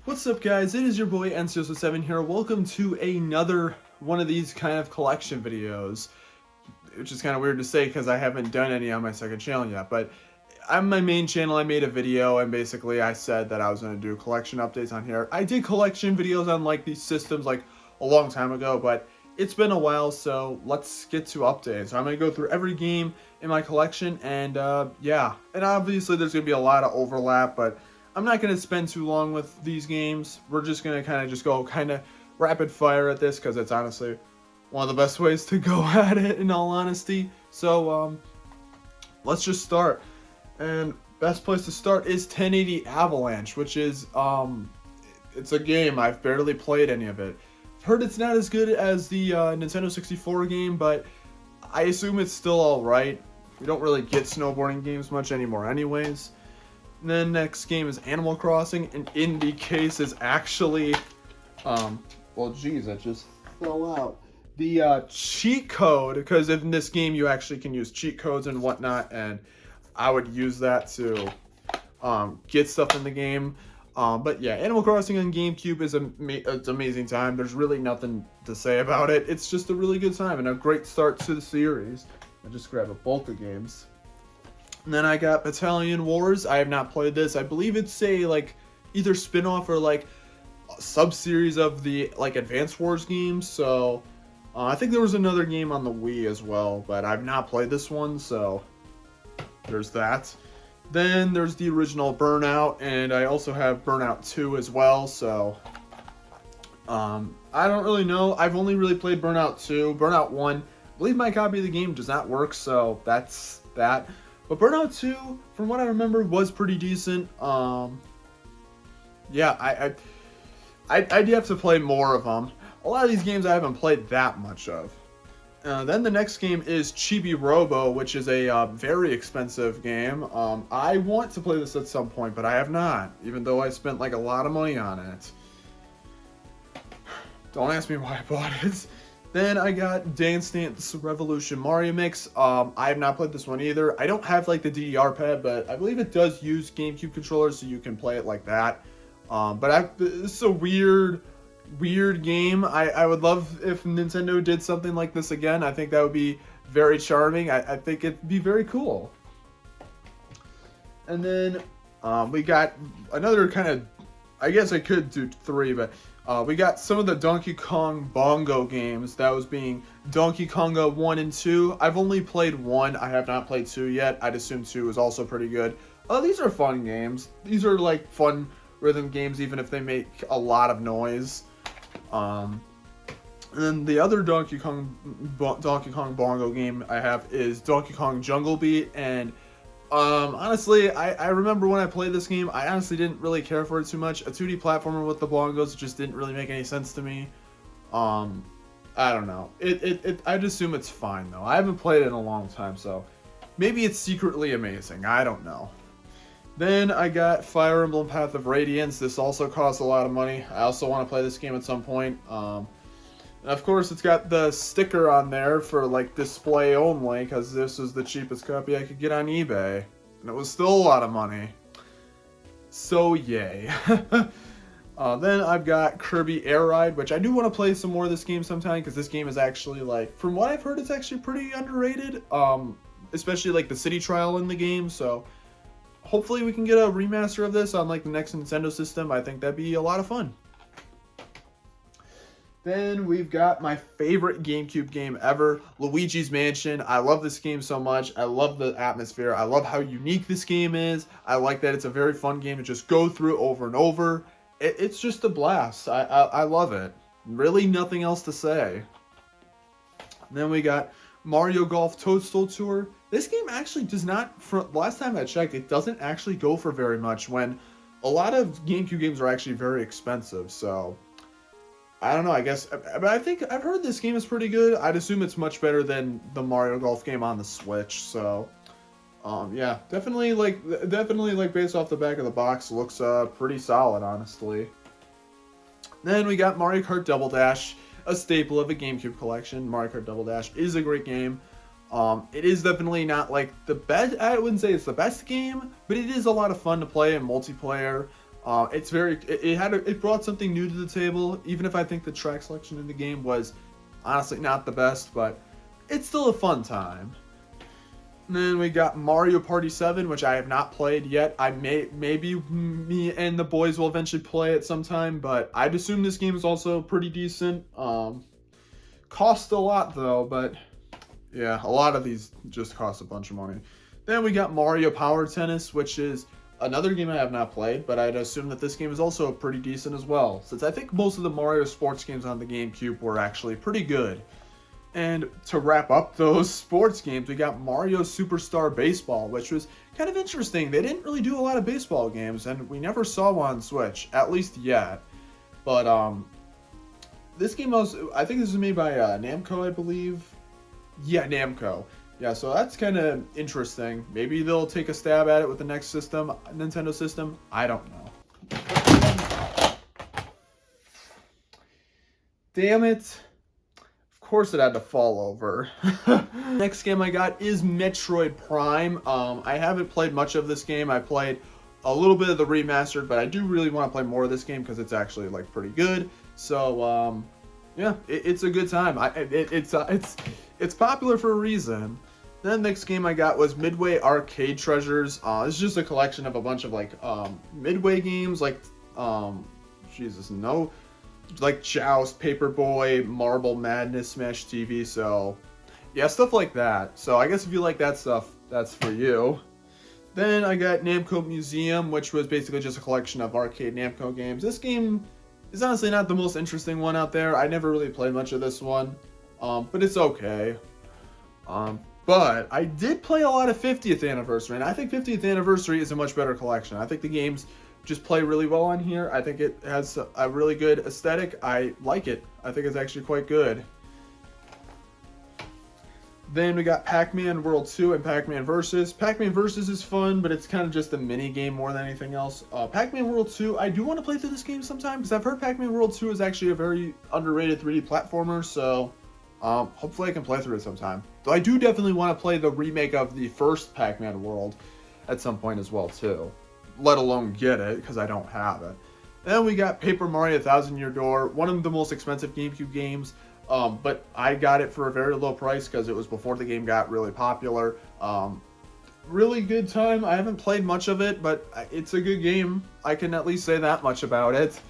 What's up, guys? It is your boy NCO7 here. Welcome to another one of these kind of collection videos, which is kind of weird to say because I haven't done any on my second channel yet. But on my main channel, I made a video and basically I said that I was going to do collection updates on here. I did collection videos on like these systems like a long time ago, but it's been a while, so let's get to updates. So I'm going to go through every game in my collection and yeah. And obviously there's going to be a lot of overlap, but I'm not going to spend too long with these games. We're just going to kind of go rapid fire at this because it's honestly one of the best ways to go at it, in all honesty. So let's just start. And best place to start is 1080 Avalanche, which is it's a game. I've barely played any of it. I've heard it's not as good as the Nintendo 64 game, but I assume it's still alright. We don't really get snowboarding games much anymore anyways. And then next game is Animal Crossing, and in the case is actually, well, geez, that just fell out. The cheat code, because in this game you actually can use cheat codes and whatnot, and I would use that to get stuff in the game. But yeah, Animal Crossing on GameCube is it's an amazing time. There's really nothing to say about it. It's just a really good time and a great start to the series. I just grabbed a bulk of games. And then I got Battalion Wars. I have not played this. I believe it's a either spin-off or a sub-series of the Advance Wars games. So I think there was another game on the Wii as well, but I've not played this one, so there's that. Then there's the original Burnout, and I also have Burnout 2 as well, so I don't really know. I've only really played Burnout 2. Burnout 1, I believe my copy of the game does not work, so that's that. But Burnout 2, from what I remember, was pretty decent. Yeah, I'd have to play more of them. A lot of these games I haven't played that much of. Then the next game is Chibi Robo, which is a very expensive game. I want to play this at some point, but I have not, even though I spent a lot of money on it. Don't ask me why I bought it. Then I got Dance Dance Revolution Mario Mix. I have not played this one either. I don't have the DDR pad, but I believe it does use GameCube controllers, so you can play it like that. This is a weird game. I would love if Nintendo did something like this again. I think that would be very charming. I think it'd be very cool. And then we got another kind of, I guess I could do three, but we got some of the Donkey Kong Bongo games. That was being Donkey Konga 1 and 2. I've only played 1. I have not played 2 yet. I'd assume 2 is also pretty good. These are fun games. These are fun rhythm games, even if they make a lot of noise. And then the other Donkey Kong Bongo game I have is Donkey Kong Jungle Beat, and honestly, I remember when I played this game, I honestly didn't really care for it too much. A 2D platformer with the bongos just didn't really make any sense to me. I don't know. I'd assume it's fine though. I haven't played it in a long time, so maybe it's secretly amazing. I don't know. Then I got Fire Emblem Path of Radiance. This also costs a lot of money. I also want to play this game at some point. And of course, it's got the sticker on there for display only, because this is the cheapest copy I could get on eBay. And it was still a lot of money. So yay. Then I've got Kirby Air Ride, which I do want to play some more of this game sometime, because this game is actually, from what I've heard, it's actually pretty underrated. Especially the city trial in the game, so hopefully we can get a remaster of this on the next Nintendo system. I think that'd be a lot of fun. Then we've got my favorite GameCube game ever, Luigi's Mansion. I love this game so much. I love the atmosphere. I love how unique this game is. I like that it's a very fun game to just go through over and over. It's just a blast. I love it. Really nothing else to say. And then we got Mario Golf Toadstool Tour. This game actually does not, last time I checked, it doesn't actually go for very much, when a lot of GameCube games are actually very expensive, so I don't know, I guess, but I think I've heard this game is pretty good. I'd assume it's much better than the Mario Golf game on the Switch, so yeah, definitely based off the back of the box, looks pretty solid, honestly. Then we got Mario Kart Double Dash, a staple of a GameCube collection. Mario Kart Double Dash is a great game. It is definitely not the best, I wouldn't say it's the best game, but it is a lot of fun to play in multiplayer. It brought something new to the table, even if I think the track selection in the game was honestly not the best, but it's still a fun time. And then we got Mario Party 7, which I have not played yet. Maybe me and the boys will eventually play it sometime, but I'd assume this game is also pretty decent. Cost a lot though, but yeah, a lot of these just cost a bunch of money. Then we got Mario Power Tennis, which is another game I have not played, but I'd assume that this game is also pretty decent as well, since I think most of the Mario sports games on the GameCube were actually pretty good. And to wrap up those sports games, we got Mario Superstar Baseball, which was kind of interesting. They didn't really do a lot of baseball games, and we never saw one on Switch, at least yet. But this game I think this was made by Namco, I believe. Yeah, Namco. Yeah, so that's kind of interesting. Maybe they'll take a stab at it with the next Nintendo system. I don't know. Damn it. Of course it had to fall over. Next game I got is Metroid Prime. I haven't played much of this game. I played a little bit of the remastered, but I do really want to play more of this game because it's actually like pretty good. So yeah, it's a good time. It's popular for a reason. Then the next game I got was Midway Arcade Treasures. It's just a collection of a bunch of like Midway games, like like Joust, Paperboy, Marble Madness, Smash TV. So yeah, stuff like that. So I guess if you like that stuff, that's for you. Then I got Namco Museum, which was basically just a collection of arcade Namco games. This game is honestly not the most interesting one out there. I never really played much of this one, but it's okay. But I did play a lot of 50th Anniversary, and I think 50th Anniversary is a much better collection. I think the games just play really well on here. I think it has a really good aesthetic. I like it. I think it's actually quite good. Then we got Pac-Man World 2 and Pac-Man Versus. Pac-Man Versus is fun, but it's kind of just a mini game more than anything else. Pac-Man World 2, I do want to play through this game sometime, because I've heard Pac-Man World 2 is actually a very underrated 3D platformer, so hopefully I can play through it sometime. Though I do definitely want to play the remake of the first Pac-Man World at some point as well, too. Let alone get it, because I don't have it. Then we got Paper Mario Thousand Year Door, one of the most expensive GameCube games, but I got it for a very low price because it was before the game got really popular. Really good time. I haven't played much of it, but it's a good game. I can at least say that much about it.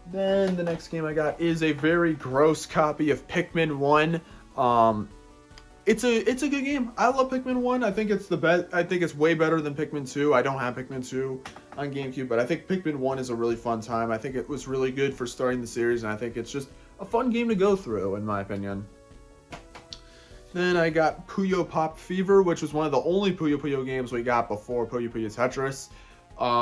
Then the next game I got is a very gross copy of Pikmin 1. It's a good game. I love Pikmin 1. I think it's the best. I think it's way better than Pikmin 2. I don't have Pikmin 2 on GameCube, but I think Pikmin 1 is a really fun time. I think it was really good for starting the series, and I think it's just a fun game to go through, in my opinion. Then I got Puyo Pop Fever, which was one of the only Puyo Puyo games we got before Puyo Puyo Tetris.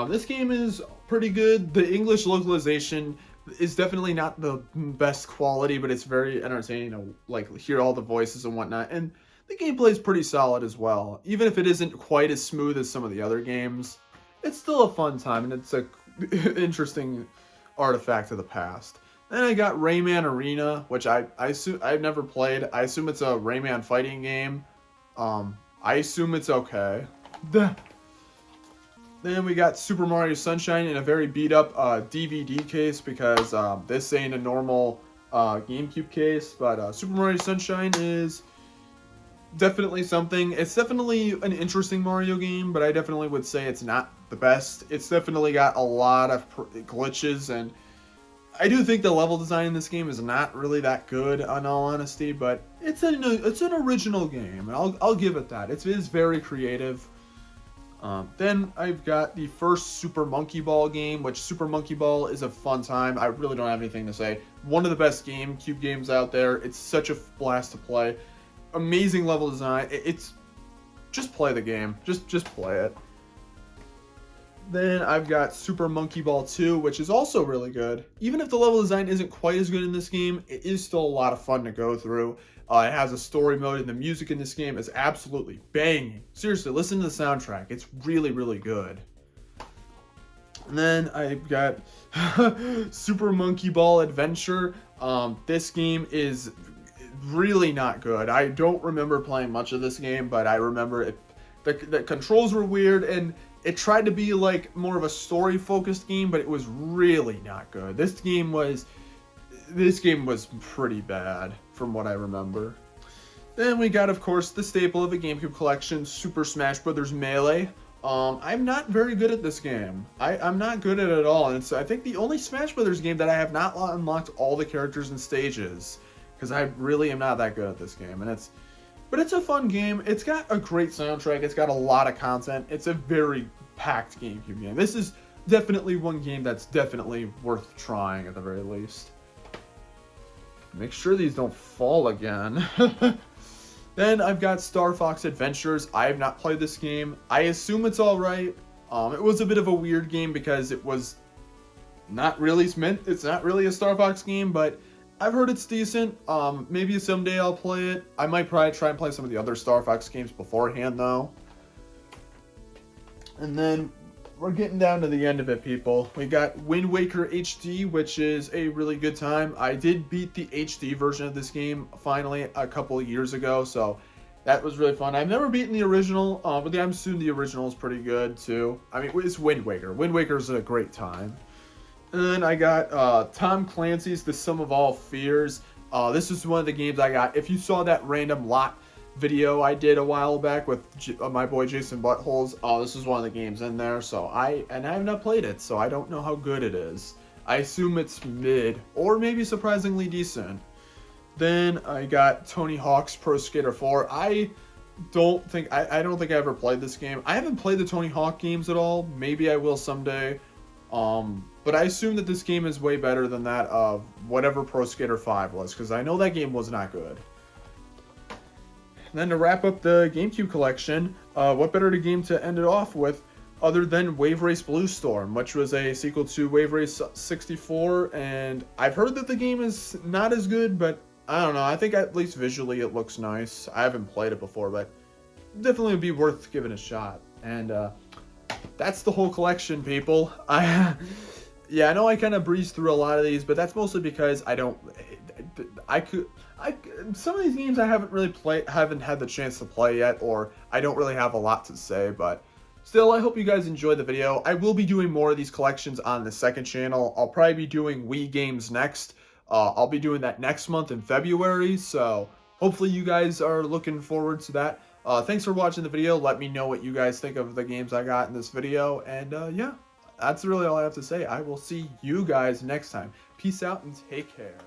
This game is pretty good. The English localization is definitely not the best quality, but it's very entertaining to like hear all the voices and whatnot. And the gameplay is pretty solid as well. Even if it isn't quite as smooth as some of the other games, it's still a fun time, and it's a interesting artifact of the past. Then I got Rayman Arena, which I assume I've never played. I assume it's a Rayman fighting game. I assume it's okay. Then we got Super Mario Sunshine in a very beat up DVD case, because this ain't a normal GameCube case, but Super Mario Sunshine is definitely something. It's definitely an interesting Mario game, but I definitely would say it's not the best. It's definitely got a lot of glitches, and I do think the level design in this game is not really that good, in all honesty, but it's an original game, and I'll give it that. It is very creative. Then I've got the first Super Monkey Ball game, which Super Monkey Ball is a fun time. I really don't have anything to say. One of the best GameCube games out there. It's such a blast to play. Amazing level design. It's just play the game. Just play it. Then I've got Super Monkey Ball 2, which is also really good. Even if the level design isn't quite as good in this game, it is still a lot of fun to go through. It has a story mode, and the music in this game is absolutely banging. Seriously, listen to the soundtrack. It's really, really good. And then I've got Super Monkey Ball Adventure. This game is really not good. I don't remember playing much of this game, but I remember it. The controls were weird, and it tried to be like more of a story-focused game, but it was really not good. This game was pretty bad from what I remember. Then we got, of course, the staple of the GameCube collection, Super Smash Bros. Melee. I'm not very good at this game. I'm not good at it at all. And it's, I think, the only Smash Bros. Game that I have not unlocked all the characters and stages. Because I really am not that good at this game. But it's a fun game. It's got a great soundtrack. It's got a lot of content. It's a very packed GameCube game. This is definitely one game that's definitely worth trying at the very least. Make sure these don't fall again. Then I've got Star Fox Adventures. I have not played this game. I assume it's alright. It was a bit of a weird game because it was not really it's not really a Star Fox game, but I've heard it's decent. Maybe someday I'll play it. I might probably try and play some of the other Star Fox games beforehand though. And then we're getting down to the end of it, people. We got Wind Waker HD, which is a really good time. I did beat the HD version of this game finally a couple of years ago, so that was really fun. I've never beaten the original, but I'm assuming the original is pretty good too. I mean, it's Wind Waker. Wind Waker is a great time. And then I got Tom Clancy's The Sum of All Fears. This is one of the games I got. If you saw that random lot video I did a while back with my boy Jason Buttholes, this is one of the games in there. So I have not played it, so I don't know how good it is. I assume it's mid or maybe surprisingly decent. Then I got Tony Hawk's Pro Skater 4. I don't think I ever played this game. I haven't played the Tony Hawk games at all. Maybe I will someday. But I assume that this game is way better than that of whatever Pro Skater 5 was, because I know that game was not good. And then to wrap up the GameCube collection, what better game to end it off with other than Wave Race Blue Storm, which was a sequel to Wave Race 64, and I've heard that the game is not as good, but I don't know, I think at least visually it looks nice. I haven't played it before, but definitely would be worth giving a shot. And that's the whole collection, people. Yeah, I know I kind of breezed through a lot of these, but that's mostly because some of these games I haven't had the chance to play yet, or I don't really have a lot to say, but still, I hope you guys enjoyed the video. I will be doing more of these collections on the second channel. I'll probably be doing Wii games next. I'll be doing that next month in February, so hopefully you guys are looking forward to that. Thanks for watching the video. Let me know what you guys think of the games I got in this video, and yeah, that's really all I have to say. I will see you guys next time. Peace out and take care.